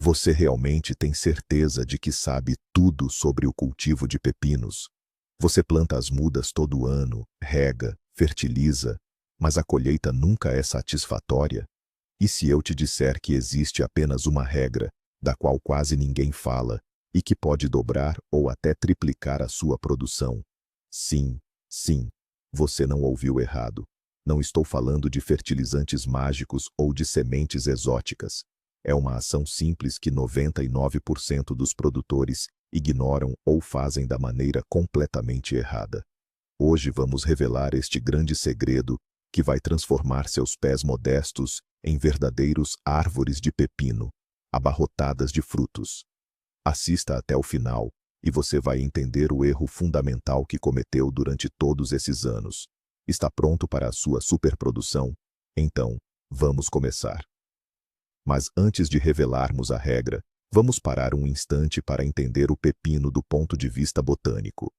Você realmente tem certeza de que sabe tudo sobre o cultivo de pepinos? Você planta as mudas todo ano, rega, fertiliza, mas a colheita nunca é satisfatória? E se eu te disser que existe apenas uma regra, da qual quase ninguém fala, e que pode dobrar ou até triplicar a sua produção? Sim, sim, você não ouviu errado. Não estou falando de fertilizantes mágicos ou de sementes exóticas. É uma ação simples que 99% dos produtores ignoram ou fazem da maneira completamente errada. Hoje vamos revelar este grande segredo que vai transformar seus pés modestos em verdadeiros árvores de pepino, abarrotadas de frutos. Assista até o final e você vai entender o erro fundamental que cometeu durante todos esses anos. Está pronto para a sua superprodução? Então, vamos começar. Mas antes de revelarmos a regra, vamos parar um instante para entender o pepino do ponto de vista botânico.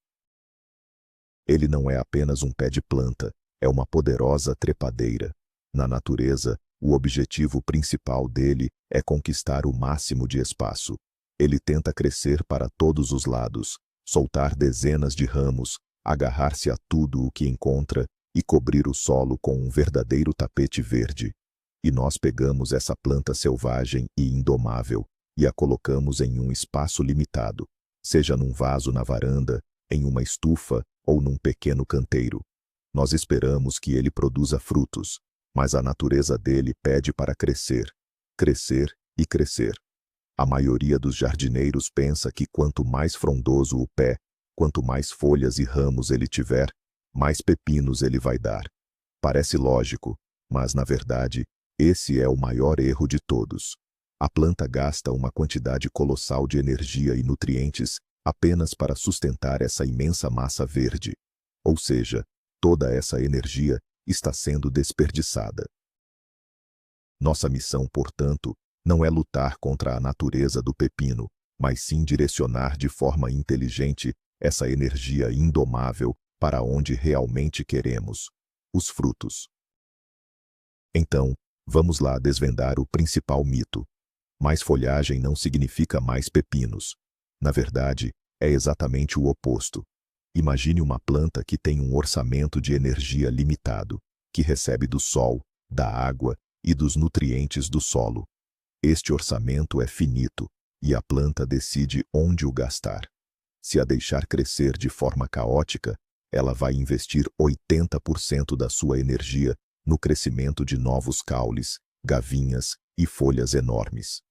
Ele não é apenas um pé de planta, é uma poderosa trepadeira. Na natureza, o objetivo principal dele é conquistar o máximo de espaço. Ele tenta crescer para todos os lados, soltar dezenas de ramos, agarrar-se a tudo o que encontra e cobrir o solo com um verdadeiro tapete verde. E nós pegamos essa planta selvagem e indomável e a colocamos em um espaço limitado, seja num vaso na varanda, em uma estufa ou num pequeno canteiro. Nós esperamos que ele produza frutos, mas a natureza dele pede para crescer, crescer e crescer. A maioria dos jardineiros pensa que quanto mais frondoso o pé, quanto mais folhas e ramos ele tiver, mais pepinos ele vai dar. Parece lógico, mas na verdade, esse é o maior erro de todos. A planta gasta uma quantidade colossal de energia e nutrientes apenas para sustentar essa imensa massa verde. Ou seja, toda essa energia está sendo desperdiçada. Nossa missão, portanto, não é lutar contra a natureza do pepino, mas sim direcionar de forma inteligente essa energia indomável para onde realmente queremos: os frutos. Então, vamos lá desvendar o principal mito. Mais folhagem não significa mais pepinos. Na verdade, é exatamente o oposto. Imagine uma planta que tem um orçamento de energia limitado, que recebe do sol, da água e dos nutrientes do solo. Este orçamento é finito, e a planta decide onde o gastar. Se a deixar crescer de forma caótica, ela vai investir 80% da sua energia no crescimento de novos caules, gavinhas e folhas enormes.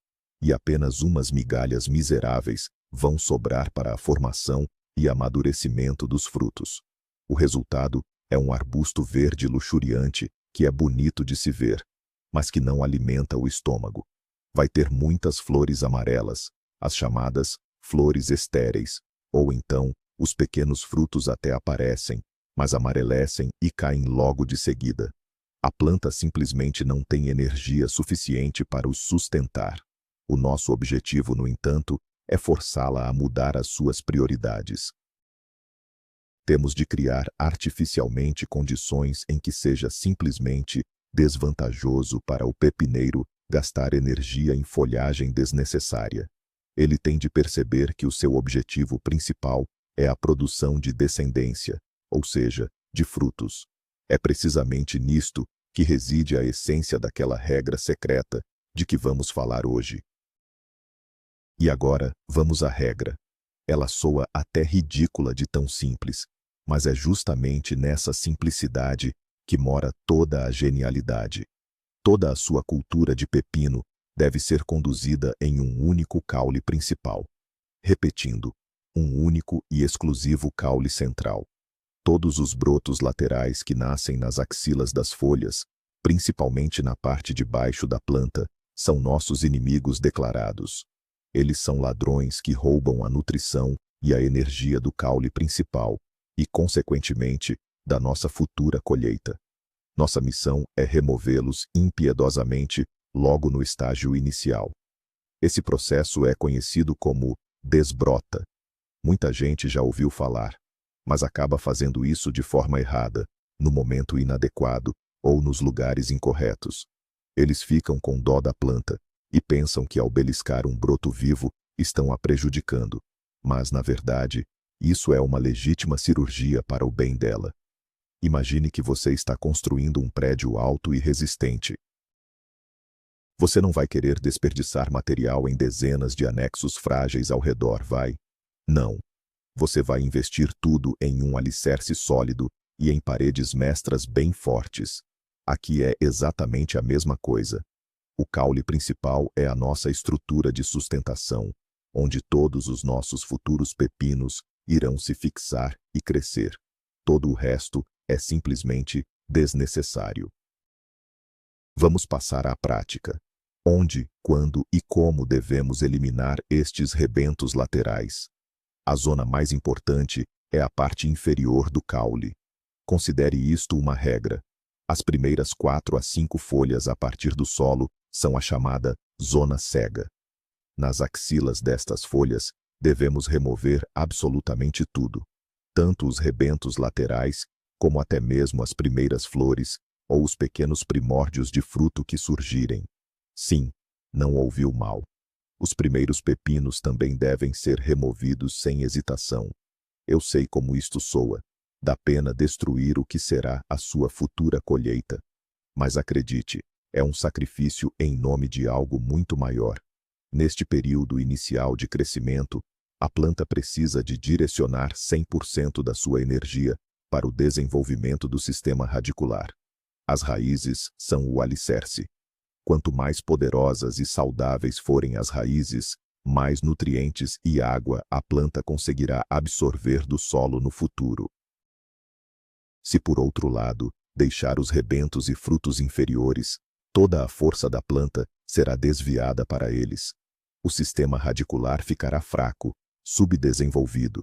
E apenas umas migalhas miseráveis vão sobrar para a formação e amadurecimento dos frutos. O resultado é um arbusto verde luxuriante que é bonito de se ver, mas que não alimenta o estômago. Vai ter muitas flores amarelas, as chamadas flores estéreis, ou então os pequenos frutos até aparecem, mas amarelecem e caem logo de seguida. A planta simplesmente não tem energia suficiente para os sustentar. O nosso objetivo, no entanto, é forçá-la a mudar as suas prioridades. Temos de criar artificialmente condições em que seja simplesmente desvantajoso para o pepineiro gastar energia em folhagem desnecessária. Ele tem de perceber que o seu objetivo principal é a produção de descendência, ou seja, de frutos. É precisamente nisto que reside a essência daquela regra secreta de que vamos falar hoje. E agora, vamos à regra. Ela soa até ridícula de tão simples, mas é justamente nessa simplicidade que mora toda a genialidade. Toda a sua cultura de pepino deve ser conduzida em um único caule principal. Repetindo, um único e exclusivo caule central. Todos os brotos laterais que nascem nas axilas das folhas, principalmente na parte de baixo da planta, são nossos inimigos declarados. Eles são ladrões que roubam a nutrição e a energia do caule principal e, consequentemente, da nossa futura colheita. Nossa missão é removê-los impiedosamente logo no estágio inicial. Esse processo é conhecido como desbrota. Muita gente já ouviu falar, mas acaba fazendo isso de forma errada, no momento inadequado ou nos lugares incorretos. Eles ficam com dó da planta e pensam que ao beliscar um broto vivo, estão a prejudicando. Mas, na verdade, isso é uma legítima cirurgia para o bem dela. Imagine que você está construindo um prédio alto e resistente. Você não vai querer desperdiçar material em dezenas de anexos frágeis ao redor, vai? Não. Você vai investir tudo em um alicerce sólido e em paredes mestras bem fortes. Aqui é exatamente a mesma coisa. O caule principal é a nossa estrutura de sustentação, onde todos os nossos futuros pepinos irão se fixar e crescer. Todo o resto é simplesmente desnecessário. Vamos passar à prática. Onde, quando e como devemos eliminar estes rebentos laterais? A zona mais importante é a parte inferior do caule. Considere isto uma regra. As primeiras 4 a 5 folhas a partir do solo são a chamada zona cega. Nas axilas destas folhas, devemos remover absolutamente tudo, tanto os rebentos laterais, como até mesmo as primeiras flores, ou os pequenos primórdios de fruto que surgirem. Sim, não ouviu mal. Os primeiros pepinos também devem ser removidos sem hesitação. Eu sei como isto soa. Dá pena destruir o que será a sua futura colheita. Mas acredite, é um sacrifício em nome de algo muito maior. Neste período inicial de crescimento, a planta precisa de direcionar 100% da sua energia para o desenvolvimento do sistema radicular. As raízes são o alicerce. Quanto mais poderosas e saudáveis forem as raízes, mais nutrientes e água a planta conseguirá absorver do solo no futuro. Se por outro lado, deixar os rebentos e frutos inferiores, toda a força da planta será desviada para eles. O sistema radicular ficará fraco, subdesenvolvido.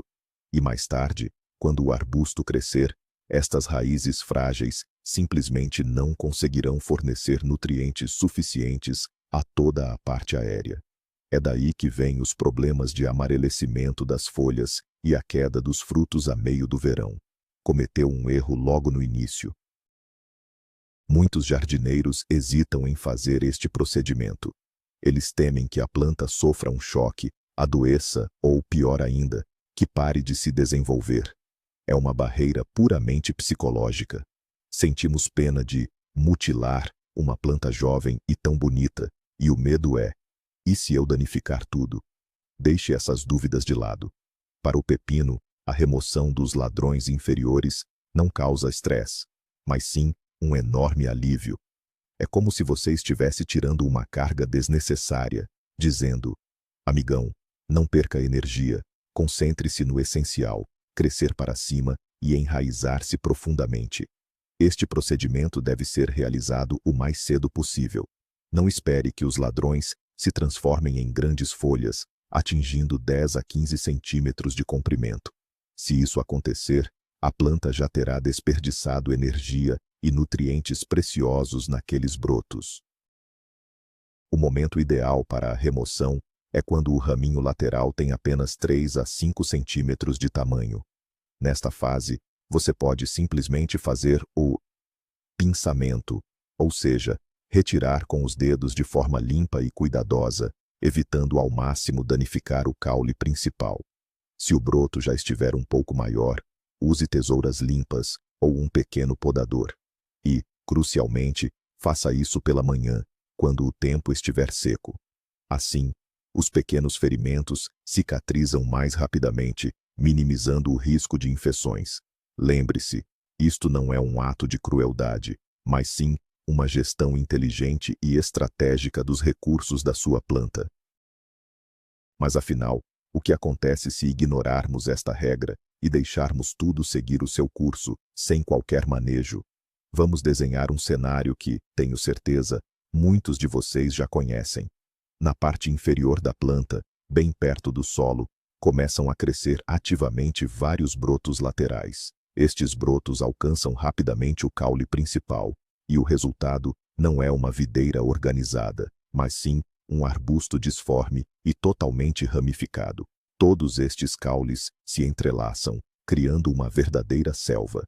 E mais tarde, quando o arbusto crescer, estas raízes frágeis simplesmente não conseguirão fornecer nutrientes suficientes a toda a parte aérea. É daí que vêm os problemas de amarelecimento das folhas e a queda dos frutos a meio do verão. Cometeu um erro logo no início. Muitos jardineiros hesitam em fazer este procedimento. Eles temem que a planta sofra um choque, adoeça ou, pior ainda, que pare de se desenvolver. É uma barreira puramente psicológica. Sentimos pena de mutilar uma planta jovem e tão bonita, e o medo é: e se eu danificar tudo? Deixe essas dúvidas de lado. Para o pepino, a remoção dos ladrões inferiores não causa estresse, mas sim um enorme alívio. É como se você estivesse tirando uma carga desnecessária, dizendo: amigão, não perca energia, concentre-se no essencial, crescer para cima e enraizar-se profundamente. Este procedimento deve ser realizado o mais cedo possível. Não espere que os ladrões se transformem em grandes folhas, atingindo 10 a 15 centímetros de comprimento. Se isso acontecer, a planta já terá desperdiçado energia e nutrientes preciosos naqueles brotos. O momento ideal para a remoção é quando o raminho lateral tem apenas 3 a 5 centímetros de tamanho. Nesta fase, você pode simplesmente fazer o pinçamento, ou seja, retirar com os dedos de forma limpa e cuidadosa, evitando ao máximo danificar o caule principal. Se o broto já estiver um pouco maior, use tesouras limpas ou um pequeno podador. E, crucialmente, faça isso pela manhã, quando o tempo estiver seco. Assim, os pequenos ferimentos cicatrizam mais rapidamente, minimizando o risco de infecções. Lembre-se, isto não é um ato de crueldade, mas sim uma gestão inteligente e estratégica dos recursos da sua planta. Mas afinal, o que acontece se ignorarmos esta regra e deixarmos tudo seguir o seu curso, sem qualquer manejo? Vamos desenhar um cenário que, tenho certeza, muitos de vocês já conhecem. Na parte inferior da planta, bem perto do solo, começam a crescer ativamente vários brotos laterais. Estes brotos alcançam rapidamente o caule principal, e o resultado não é uma videira organizada, mas sim um arbusto disforme e totalmente ramificado. Todos estes caules se entrelaçam, criando uma verdadeira selva.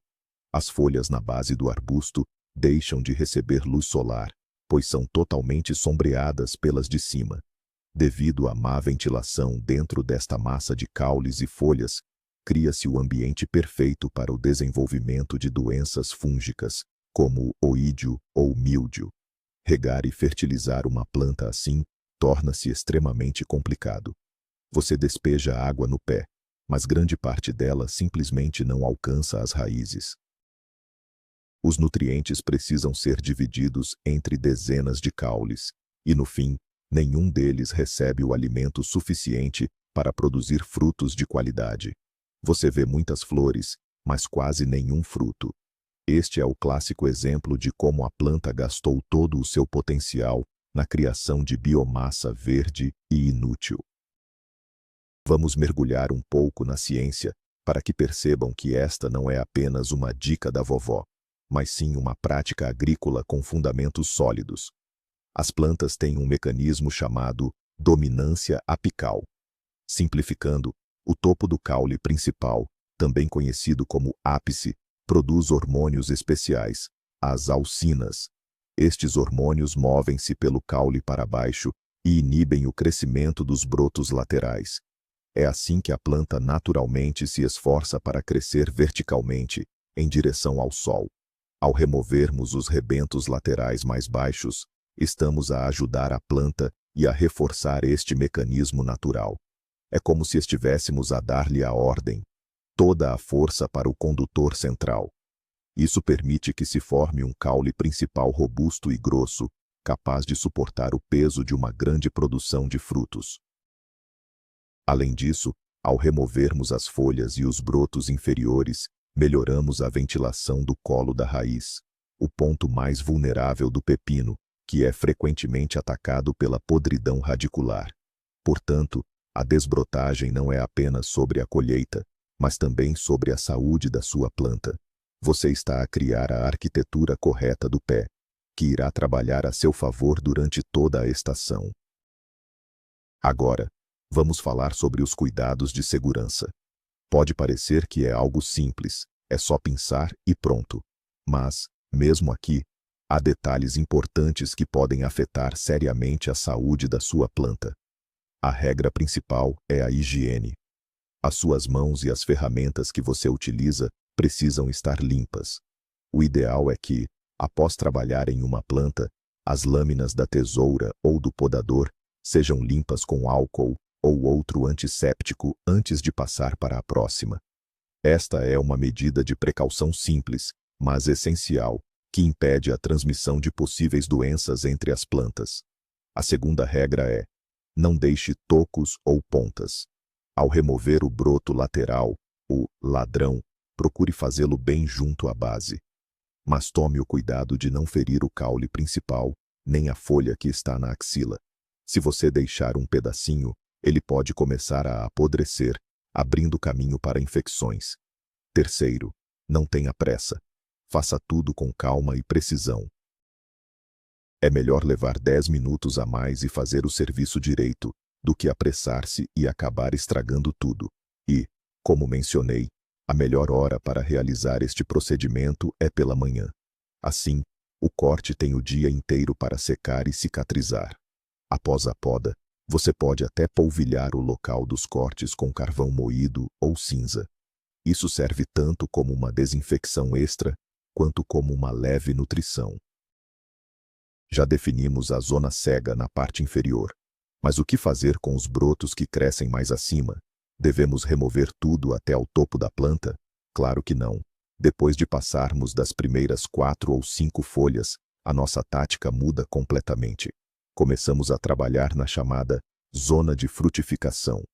As folhas na base do arbusto deixam de receber luz solar, pois são totalmente sombreadas pelas de cima. Devido à má ventilação dentro desta massa de caules e folhas, cria-se o ambiente perfeito para o desenvolvimento de doenças fúngicas, como oídio ou míldio. Regar e fertilizar uma planta assim torna-se extremamente complicado. Você despeja água no pé, mas grande parte dela simplesmente não alcança as raízes. Os nutrientes precisam ser divididos entre dezenas de caules, e no fim, nenhum deles recebe o alimento suficiente para produzir frutos de qualidade. Você vê muitas flores, mas quase nenhum fruto. Este é o clássico exemplo de como a planta gastou todo o seu potencial na criação de biomassa verde e inútil. Vamos mergulhar um pouco na ciência para que percebam que esta não é apenas uma dica da vovó, mas sim uma prática agrícola com fundamentos sólidos. As plantas têm um mecanismo chamado dominância apical. Simplificando, o topo do caule principal, também conhecido como ápice, produz hormônios especiais, as auxinas. Estes hormônios movem-se pelo caule para baixo e inibem o crescimento dos brotos laterais. É assim que a planta naturalmente se esforça para crescer verticalmente, em direção ao sol. Ao removermos os rebentos laterais mais baixos, estamos a ajudar a planta e a reforçar este mecanismo natural. É como se estivéssemos a dar-lhe a ordem, toda a força para o condutor central. Isso permite que se forme um caule principal robusto e grosso, capaz de suportar o peso de uma grande produção de frutos. Além disso, ao removermos as folhas e os brotos inferiores, melhoramos a ventilação do colo da raiz, o ponto mais vulnerável do pepino, que é frequentemente atacado pela podridão radicular. Portanto, a desbrotagem não é apenas sobre a colheita, mas também sobre a saúde da sua planta. Você está a criar a arquitetura correta do pé, que irá trabalhar a seu favor durante toda a estação. Agora, vamos falar sobre os cuidados de segurança. Pode parecer que é algo simples, é só pensar e pronto. Mas, mesmo aqui, há detalhes importantes que podem afetar seriamente a saúde da sua planta. A regra principal é a higiene. As suas mãos e as ferramentas que você utiliza precisam estar limpas. O ideal é que, após trabalhar em uma planta, as lâminas da tesoura ou do podador sejam limpas com álcool ou outro antisséptico antes de passar para a próxima. Esta é uma medida de precaução simples, mas essencial, que impede a transmissão de possíveis doenças entre as plantas. A segunda regra é: não deixe tocos ou pontas. Ao remover o broto lateral, o ladrão, procure fazê-lo bem junto à base. Mas tome o cuidado de não ferir o caule principal, nem a folha que está na axila. Se você deixar um pedacinho, ele pode começar a apodrecer, abrindo caminho para infecções. Terceiro, não tenha pressa. Faça tudo com calma e precisão. É melhor levar 10 minutos a mais e fazer o serviço direito, do que apressar-se e acabar estragando tudo. E, como mencionei, a melhor hora para realizar este procedimento é pela manhã. Assim, o corte tem o dia inteiro para secar e cicatrizar. Após a poda, você pode até polvilhar o local dos cortes com carvão moído ou cinza. Isso serve tanto como uma desinfecção extra, quanto como uma leve nutrição. Já definimos a zona cega na parte inferior. Mas o que fazer com os brotos que crescem mais acima? Devemos remover tudo até ao topo da planta? Claro que não. Depois de passarmos das primeiras 4 ou 5 folhas, a nossa tática muda completamente. Começamos a trabalhar na chamada zona de frutificação.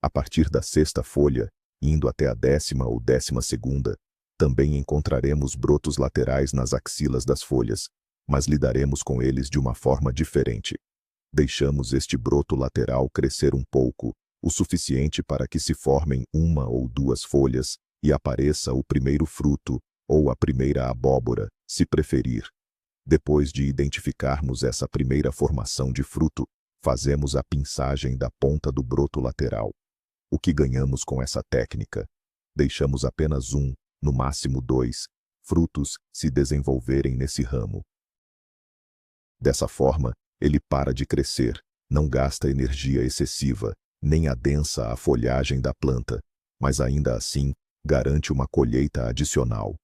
A partir da 6ª folha, indo até a 10ª ou 12ª, também encontraremos brotos laterais nas axilas das folhas, mas lidaremos com eles de uma forma diferente. Deixamos este broto lateral crescer um pouco, o suficiente para que se formem 1 ou 2 folhas e apareça o primeiro fruto, ou a primeira abóbora, se preferir. Depois de identificarmos essa primeira formação de fruto, fazemos a pinçagem da ponta do broto lateral. O que ganhamos com essa técnica? Deixamos apenas 1, no máximo 2, frutos se desenvolverem nesse ramo. Dessa forma, ele para de crescer, não gasta energia excessiva, nem adensa a folhagem da planta, mas ainda assim garante uma colheita adicional.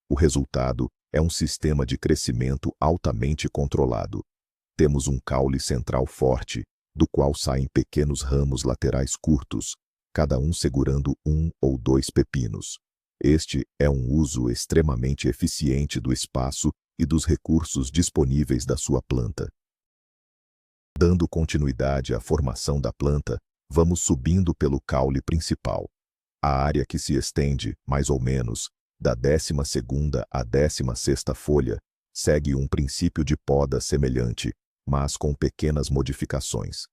O resultado é um sistema de crescimento altamente controlado. Temos um caule central forte, do qual saem pequenos ramos laterais curtos, cada um segurando um ou dois pepinos. Este é um uso extremamente eficiente do espaço e dos recursos disponíveis da sua planta. Dando continuidade à formação da planta, vamos subindo pelo caule principal. A área que se estende, mais ou menos, da 12ª à 16ª folha, segue um princípio de poda semelhante, mas com pequenas modificações.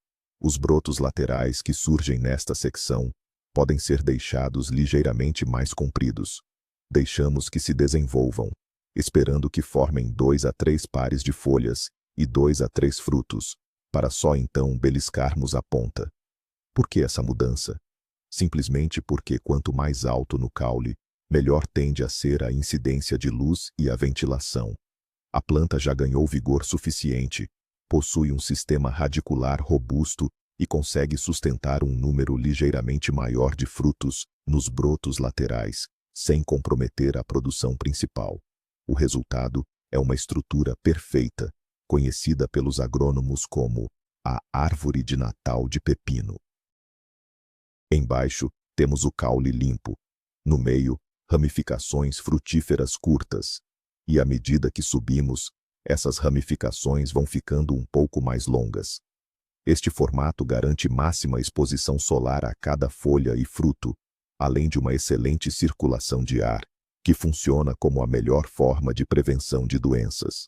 Os brotos laterais que surgem nesta secção podem ser deixados ligeiramente mais compridos. Deixamos que se desenvolvam, esperando que formem 2 a 3 pares de folhas e 2 a 3 frutos, para só então beliscarmos a ponta. Por que essa mudança? Simplesmente porque quanto mais alto no caule, melhor tende a ser a incidência de luz e a ventilação. A planta já ganhou vigor suficiente, possui um sistema radicular robusto e consegue sustentar um número ligeiramente maior de frutos nos brotos laterais, sem comprometer a produção principal. O resultado é uma estrutura perfeita, conhecida pelos agrônomos como a árvore de Natal de pepino. Embaixo, temos o caule limpo. No meio, ramificações frutíferas curtas. E à medida que subimos, essas ramificações vão ficando um pouco mais longas. Este formato garante máxima exposição solar a cada folha e fruto, além de uma excelente circulação de ar, que funciona como a melhor forma de prevenção de doenças.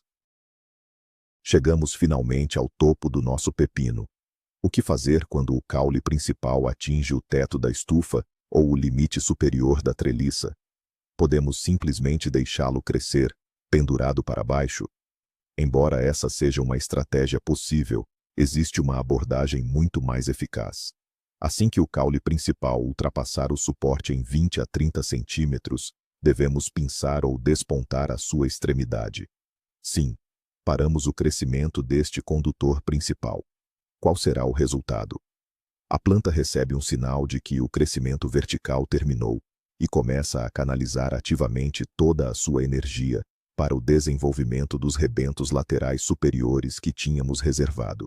Chegamos finalmente ao topo do nosso pepino. O que fazer quando o caule principal atinge o teto da estufa ou o limite superior da treliça? Podemos simplesmente deixá-lo crescer, pendurado para baixo? Embora essa seja uma estratégia possível, existe uma abordagem muito mais eficaz. Assim que o caule principal ultrapassar o suporte em 20 a 30 centímetros, devemos pinçar ou despontar a sua extremidade. Sim, paramos o crescimento deste condutor principal. Qual será o resultado? A planta recebe um sinal de que o crescimento vertical terminou e começa a canalizar ativamente toda a sua energia para o desenvolvimento dos rebentos laterais superiores que tínhamos reservado.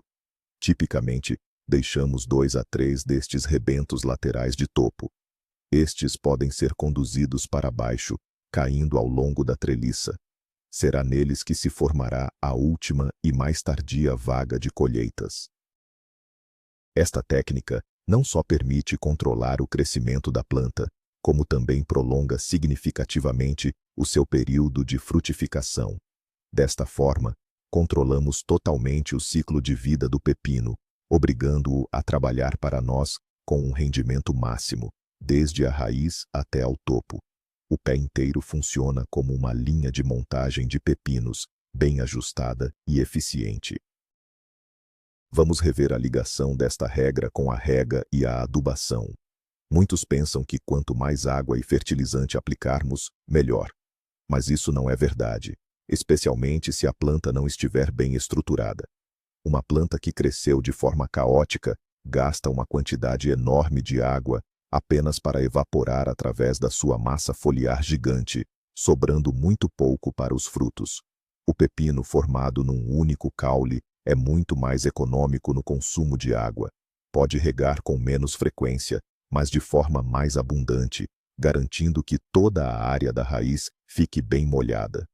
Tipicamente, deixamos 2 a 3 destes rebentos laterais de topo. Estes podem ser conduzidos para baixo, caindo ao longo da treliça. Será neles que se formará a última e mais tardia vaga de colheitas. Esta técnica não só permite controlar o crescimento da planta, como também prolonga significativamente o seu período de frutificação. Desta forma, controlamos totalmente o ciclo de vida do pepino, obrigando-o a trabalhar para nós com um rendimento máximo, desde a raiz até ao topo. O pé inteiro funciona como uma linha de montagem de pepinos, bem ajustada e eficiente. Vamos rever a ligação desta regra com a rega e a adubação. Muitos pensam que quanto mais água e fertilizante aplicarmos, melhor. Mas isso não é verdade, especialmente se a planta não estiver bem estruturada. Uma planta que cresceu de forma caótica gasta uma quantidade enorme de água apenas para evaporar através da sua massa foliar gigante, sobrando muito pouco para os frutos. O pepino formado num único caule é muito mais econômico no consumo de água. Pode regar com menos frequência, mas de forma mais abundante, garantindo que toda a área da raiz fique bem molhada.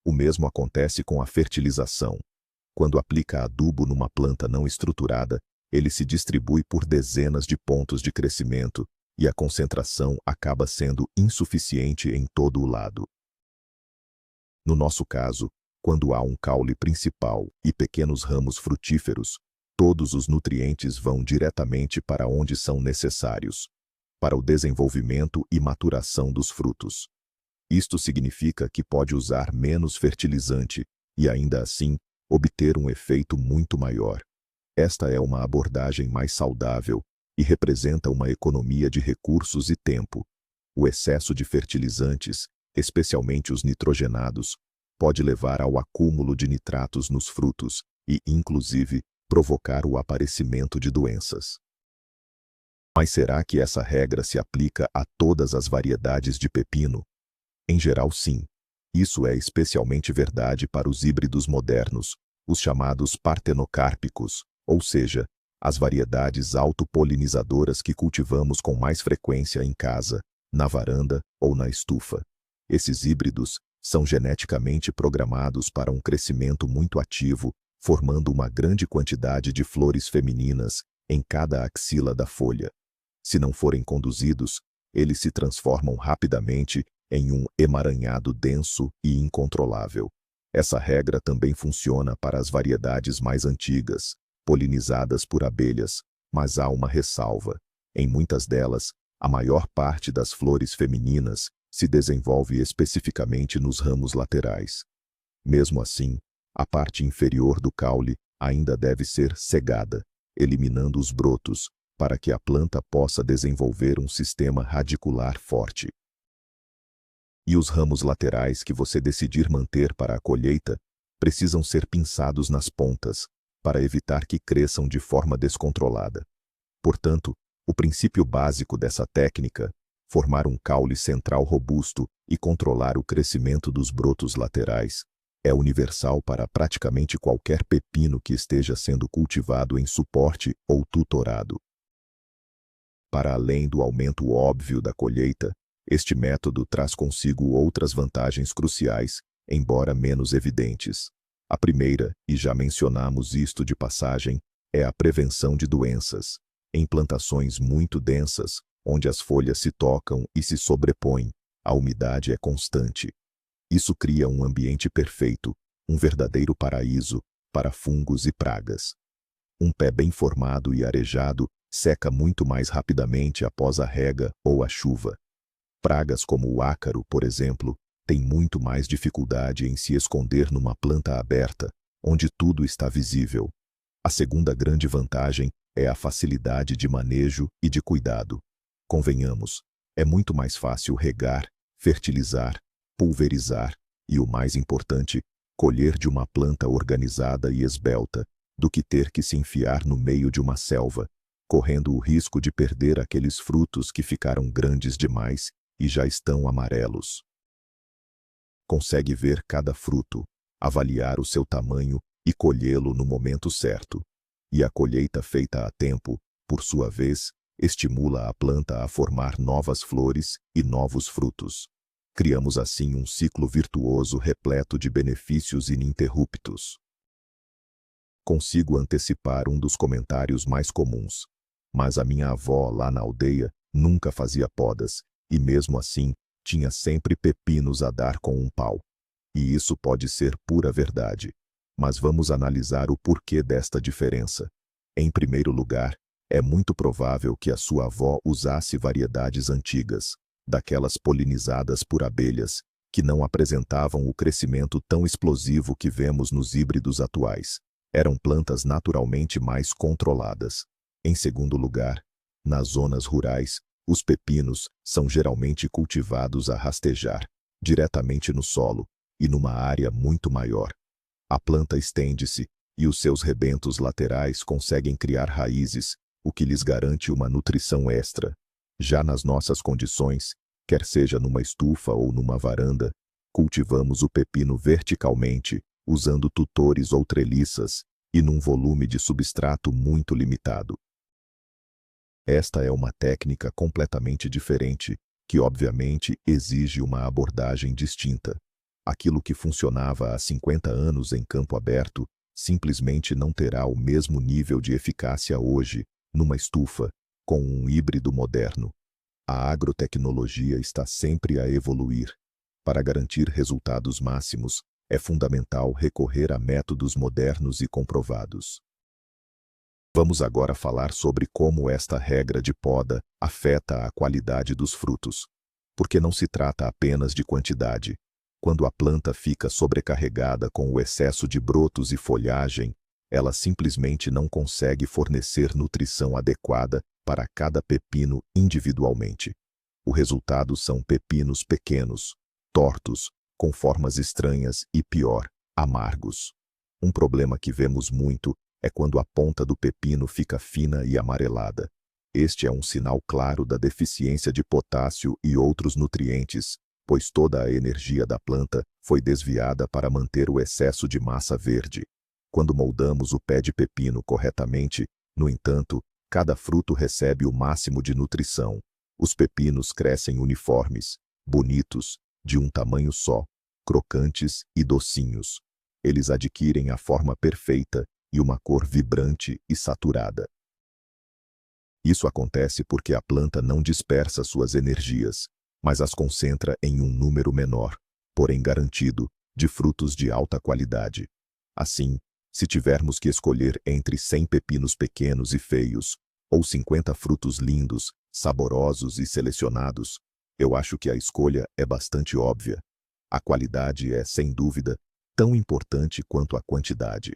O mesmo acontece com a fertilização. Quando aplica adubo numa planta não estruturada, ele se distribui por dezenas de pontos de crescimento e a concentração acaba sendo insuficiente em todo o lado. No nosso caso, quando há um caule principal e pequenos ramos frutíferos, todos os nutrientes vão diretamente para onde são necessários, para o desenvolvimento e maturação dos frutos. Isto significa que pode usar menos fertilizante e, ainda assim, obter um efeito muito maior. Esta é uma abordagem mais saudável e representa uma economia de recursos e tempo. O excesso de fertilizantes, especialmente os nitrogenados, pode levar ao acúmulo de nitratos nos frutos e, inclusive, provocar o aparecimento de doenças. Mas será que essa regra se aplica a todas as variedades de pepino? Em geral, sim. Isso é especialmente verdade para os híbridos modernos, os chamados partenocárpicos, ou seja, as variedades autopolinizadoras que cultivamos com mais frequência em casa, na varanda ou na estufa. Esses híbridos são geneticamente programados para um crescimento muito ativo, formando uma grande quantidade de flores femininas em cada axila da folha. Se não forem conduzidos, eles se transformam rapidamente em um emaranhado denso e incontrolável. Essa regra também funciona para as variedades mais antigas, polinizadas por abelhas, mas há uma ressalva. Em muitas delas, a maior parte das flores femininas se desenvolve especificamente nos ramos laterais. Mesmo assim, a parte inferior do caule ainda deve ser segada, eliminando os brotos, para que a planta possa desenvolver um sistema radicular forte. E os ramos laterais que você decidir manter para a colheita precisam ser pinçados nas pontas, para evitar que cresçam de forma descontrolada. Portanto, o princípio básico dessa técnica, formar um caule central robusto e controlar o crescimento dos brotos laterais, é universal para praticamente qualquer pepino que esteja sendo cultivado em suporte ou tutorado. Para além do aumento óbvio da colheita, este método traz consigo outras vantagens cruciais, embora menos evidentes. A primeira, e já mencionamos isto de passagem, é a prevenção de doenças. Em plantações muito densas, onde as folhas se tocam e se sobrepõem, a umidade é constante. Isso cria um ambiente perfeito, um verdadeiro paraíso, para fungos e pragas. Um pé bem formado e arejado seca muito mais rapidamente após a rega ou a chuva. Pragas como o ácaro, por exemplo, têm muito mais dificuldade em se esconder numa planta aberta, onde tudo está visível. A segunda grande vantagem é a facilidade de manejo e de cuidado. Convenhamos, é muito mais fácil regar, fertilizar, pulverizar e, o mais importante, colher de uma planta organizada e esbelta, do que ter que se enfiar no meio de uma selva, correndo o risco de perder aqueles frutos que ficaram grandes demais e já estão amarelos. Consegue ver cada fruto, avaliar o seu tamanho e colhê-lo no momento certo. E a colheita feita a tempo, por sua vez, estimula a planta a formar novas flores e novos frutos. Criamos assim um ciclo virtuoso repleto de benefícios ininterruptos. Consigo antecipar um dos comentários mais comuns. Mas a minha avó lá na aldeia nunca fazia podas, e mesmo assim tinha sempre pepinos a dar com um pau. E isso pode ser pura verdade. Mas vamos analisar o porquê desta diferença. Em primeiro lugar, é muito provável que a sua avó usasse variedades antigas, daquelas polinizadas por abelhas, que não apresentavam o crescimento tão explosivo que vemos nos híbridos atuais. Eram plantas naturalmente mais controladas. Em segundo lugar, nas zonas rurais, os pepinos são geralmente cultivados a rastejar, diretamente no solo, e numa área muito maior. A planta estende-se, e os seus rebentos laterais conseguem criar raízes, o que lhes garante uma nutrição extra. Já nas nossas condições, quer seja numa estufa ou numa varanda, cultivamos o pepino verticalmente, usando tutores ou treliças, e num volume de substrato muito limitado. Esta é uma técnica completamente diferente, que obviamente exige uma abordagem distinta. Aquilo que funcionava há 50 anos em campo aberto simplesmente não terá o mesmo nível de eficácia hoje, numa estufa, com um híbrido moderno. A agrotecnologia está sempre a evoluir. Para garantir resultados máximos, é fundamental recorrer a métodos modernos e comprovados. Vamos agora falar sobre como esta regra de poda afeta a qualidade dos frutos. Porque não se trata apenas de quantidade. Quando a planta fica sobrecarregada com o excesso de brotos e folhagem, ela simplesmente não consegue fornecer nutrição adequada para cada pepino individualmente. O resultado são pepinos pequenos, tortos, com formas estranhas e, pior, amargos. Um problema que vemos muito é quando a ponta do pepino fica fina e amarelada. Este é um sinal claro da deficiência de potássio e outros nutrientes, pois toda a energia da planta foi desviada para manter o excesso de massa verde. Quando moldamos o pé de pepino corretamente, no entanto, cada fruto recebe o máximo de nutrição. Os pepinos crescem uniformes, bonitos, de um tamanho só, crocantes e docinhos. Eles adquirem a forma perfeita e uma cor vibrante e saturada. Isso acontece porque a planta não dispersa suas energias, mas as concentra em um número menor, porém garantido, de frutos de alta qualidade. Assim, se tivermos que escolher entre 100 pepinos pequenos e feios, ou 50 frutos lindos, saborosos e selecionados, eu acho que a escolha é bastante óbvia. A qualidade é, sem dúvida, tão importante quanto a quantidade.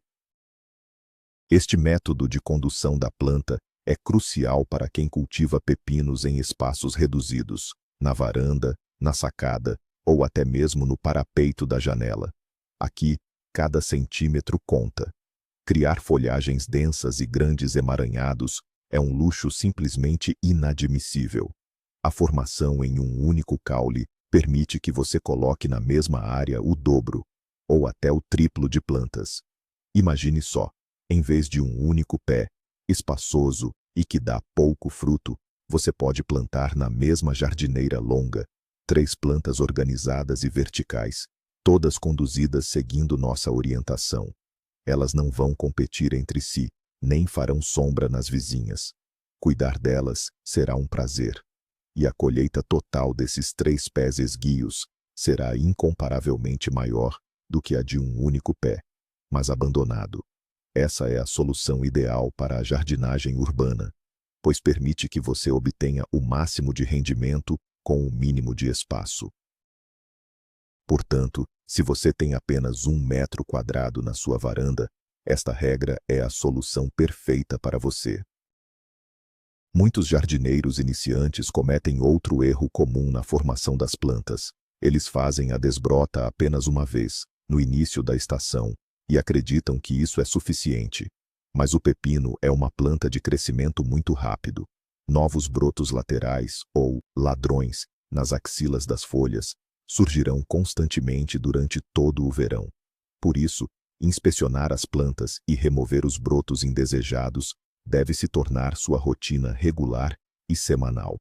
Este método de condução da planta é crucial para quem cultiva pepinos em espaços reduzidos, na varanda, na sacada ou até mesmo no parapeito da janela. Aqui, cada centímetro conta. Criar folhagens densas e grandes emaranhados é um luxo simplesmente inadmissível. A formação em um único caule permite que você coloque na mesma área o dobro, ou até o triplo de plantas. Imagine só, em vez de um único pé, espaçoso e que dá pouco fruto, você pode plantar na mesma jardineira longa 3 plantas organizadas e verticais, todas conduzidas seguindo nossa orientação. Elas não vão competir entre si, nem farão sombra nas vizinhas. Cuidar delas será um prazer. E a colheita total desses 3 pés esguios será incomparavelmente maior do que a de um único pé, mas abandonado. Essa é a solução ideal para a jardinagem urbana, pois permite que você obtenha o máximo de rendimento com o mínimo de espaço. Portanto, se você tem apenas 1 metro quadrado na sua varanda, esta regra é a solução perfeita para você. Muitos jardineiros iniciantes cometem outro erro comum na formação das plantas. Eles fazem a desbrota apenas uma vez, no início da estação, e acreditam que isso é suficiente. Mas o pepino é uma planta de crescimento muito rápido. Novos brotos laterais, ou ladrões, nas axilas das folhas, surgirão constantemente durante todo o verão. Por isso, inspecionar as plantas e remover os brotos indesejados deve se tornar sua rotina regular e semanal.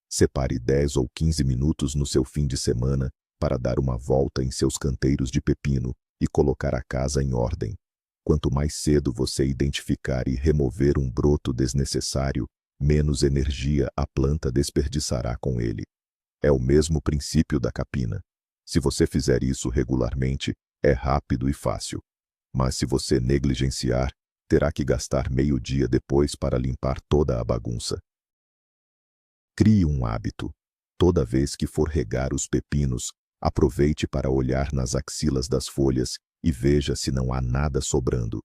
Separe 10 ou 15 minutos no seu fim de semana para dar uma volta em seus canteiros de pepino e colocar a casa em ordem. Quanto mais cedo você identificar e remover um broto desnecessário, menos energia a planta desperdiçará com ele. É o mesmo princípio da capina. Se você fizer isso regularmente, é rápido e fácil. Mas se você negligenciar, terá que gastar meio dia depois para limpar toda a bagunça. Crie um hábito. Toda vez que for regar os pepinos, aproveite para olhar nas axilas das folhas e veja se não há nada sobrando.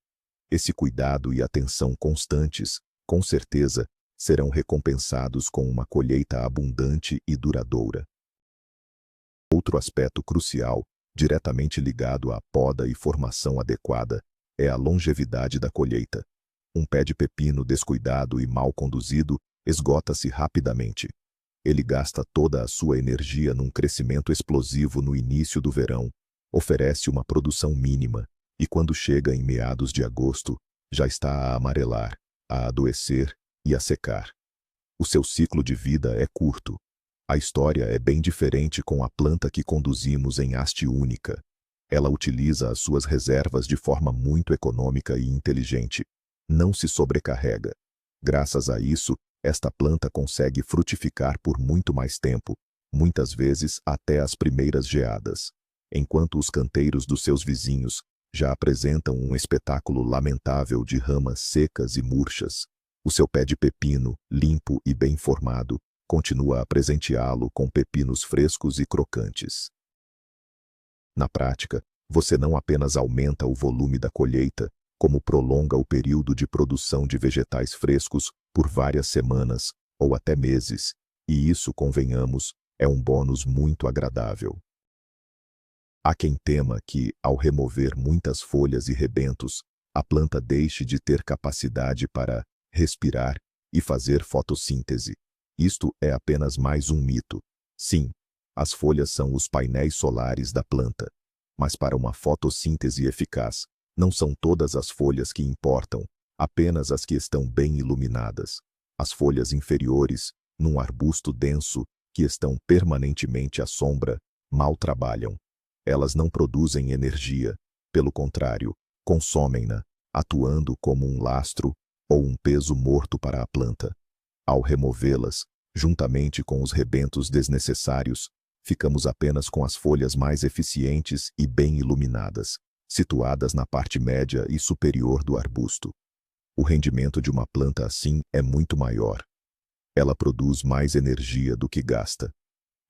Esse cuidado e atenção constantes, com certeza, serão recompensados com uma colheita abundante e duradoura. Outro aspecto crucial, diretamente ligado à poda e formação adequada, é a longevidade da colheita. Um pé de pepino descuidado e mal conduzido esgota-se rapidamente. Ele gasta toda a sua energia num crescimento explosivo no início do verão, oferece uma produção mínima, e quando chega em meados de agosto, já está a amarelar, a adoecer e a secar. O seu ciclo de vida é curto. A história é bem diferente com a planta que conduzimos em haste única. Ela utiliza as suas reservas de forma muito econômica e inteligente. Não se sobrecarrega. Graças a isso, esta planta consegue frutificar por muito mais tempo, muitas vezes até as primeiras geadas, enquanto os canteiros dos seus vizinhos já apresentam um espetáculo lamentável de ramas secas e murchas. O seu pé de pepino, limpo e bem formado, continua a presenteá-lo com pepinos frescos e crocantes. Na prática, você não apenas aumenta o volume da colheita, como prolonga o período de produção de vegetais frescos por várias semanas ou até meses, e isso, convenhamos, é um bônus muito agradável. Há quem tema que, ao remover muitas folhas e rebentos, a planta deixe de ter capacidade para respirar e fazer fotossíntese. Isto é apenas mais um mito. Sim, as folhas são os painéis solares da planta. Mas para uma fotossíntese eficaz, não são todas as folhas que importam, apenas as que estão bem iluminadas. As folhas inferiores, num arbusto denso, que estão permanentemente à sombra, mal trabalham. Elas não produzem energia, pelo contrário, consomem-na, atuando como um lastro ou um peso morto para a planta. Ao removê-las, juntamente com os rebentos desnecessários, ficamos apenas com as folhas mais eficientes e bem iluminadas, situadas na parte média e superior do arbusto. O rendimento de uma planta assim é muito maior. Ela produz mais energia do que gasta.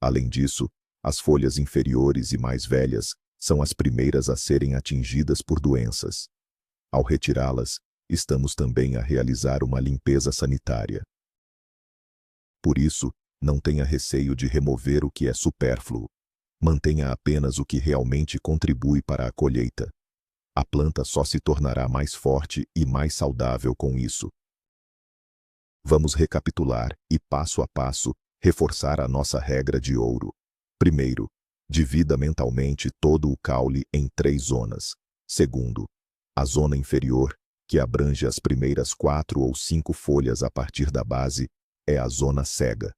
Além disso, as folhas inferiores e mais velhas são as primeiras a serem atingidas por doenças. Ao retirá-las, estamos também a realizar uma limpeza sanitária. Por isso, não tenha receio de remover o que é supérfluo. Mantenha apenas o que realmente contribui para a colheita. A planta só se tornará mais forte e mais saudável com isso. Vamos recapitular e, passo a passo, reforçar a nossa regra de ouro. Primeiro, divida mentalmente todo o caule em 3 zonas. Segundo, a zona inferior, que abrange as primeiras 4 ou 5 folhas a partir da base, é a zona cega.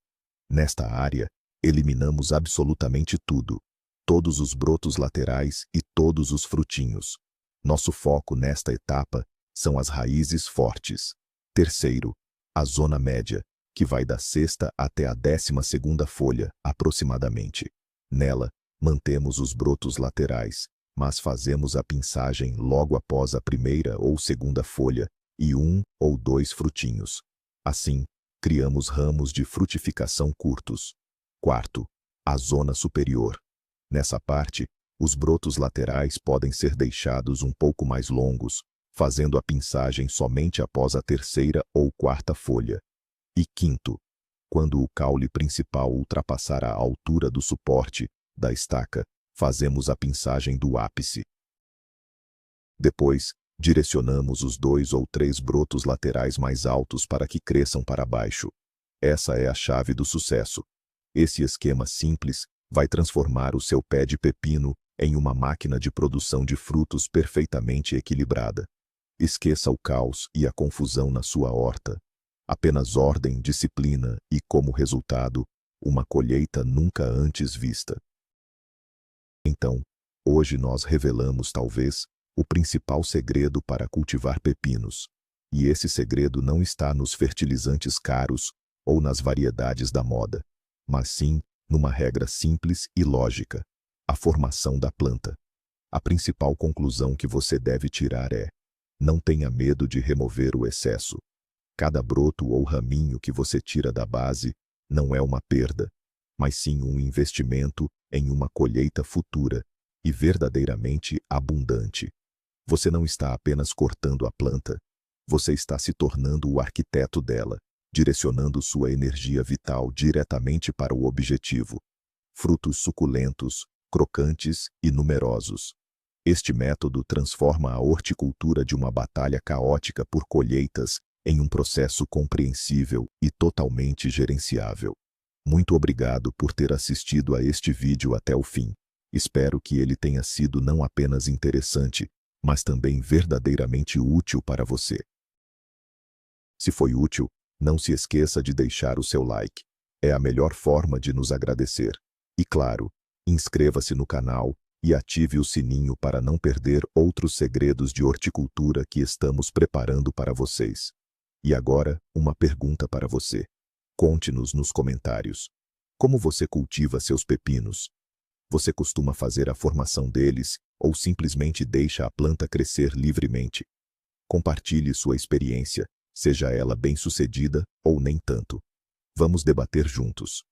Nesta área, eliminamos absolutamente tudo, todos os brotos laterais e todos os frutinhos. Nosso foco nesta etapa são as raízes fortes. Terceiro, a zona média, que vai da 6ª até a 12ª folha, aproximadamente. Nela, mantemos os brotos laterais, mas fazemos a pinçagem logo após a 1ª ou 2ª folha e 1 ou 2 frutinhos. Assim, criamos ramos de frutificação curtos. Quarto, a zona superior. Nessa parte, os brotos laterais podem ser deixados um pouco mais longos, fazendo a pinçagem somente após a 3ª ou 4ª folha. E quinto, quando o caule principal ultrapassar a altura do suporte, da estaca, fazemos a pinçagem do ápice. Depois, direcionamos os 2 ou 3 brotos laterais mais altos para que cresçam para baixo. Essa é a chave do sucesso. Esse esquema simples vai transformar o seu pé de pepino em uma máquina de produção de frutos perfeitamente equilibrada. Esqueça o caos e a confusão na sua horta. Apenas ordem, disciplina e, como resultado, uma colheita nunca antes vista. Então, hoje nós revelamos, talvez, o principal segredo para cultivar pepinos. E esse segredo não está nos fertilizantes caros ou nas variedades da moda, mas sim numa regra simples e lógica: a formação da planta. A principal conclusão que você deve tirar é: não tenha medo de remover o excesso. Cada broto ou raminho que você tira da base não é uma perda, mas sim um investimento em uma colheita futura e verdadeiramente abundante. Você não está apenas cortando a planta, você está se tornando o arquiteto dela, direcionando sua energia vital diretamente para o objetivo. Frutos suculentos, crocantes e numerosos. Este método transforma a horticultura de uma batalha caótica por colheitas em um processo compreensível e totalmente gerenciável. Muito obrigado por ter assistido a este vídeo até o fim. Espero que ele tenha sido não apenas interessante, mas também verdadeiramente útil para você. Se foi útil, não se esqueça de deixar o seu like. É a melhor forma de nos agradecer. E claro, inscreva-se no canal e ative o sininho para não perder outros segredos de horticultura que estamos preparando para vocês. E agora, uma pergunta para você. Conte-nos nos comentários. Como você cultiva seus pepinos? Você costuma fazer a formação deles ou simplesmente deixa a planta crescer livremente? Compartilhe sua experiência, seja ela bem-sucedida ou nem tanto. Vamos debater juntos.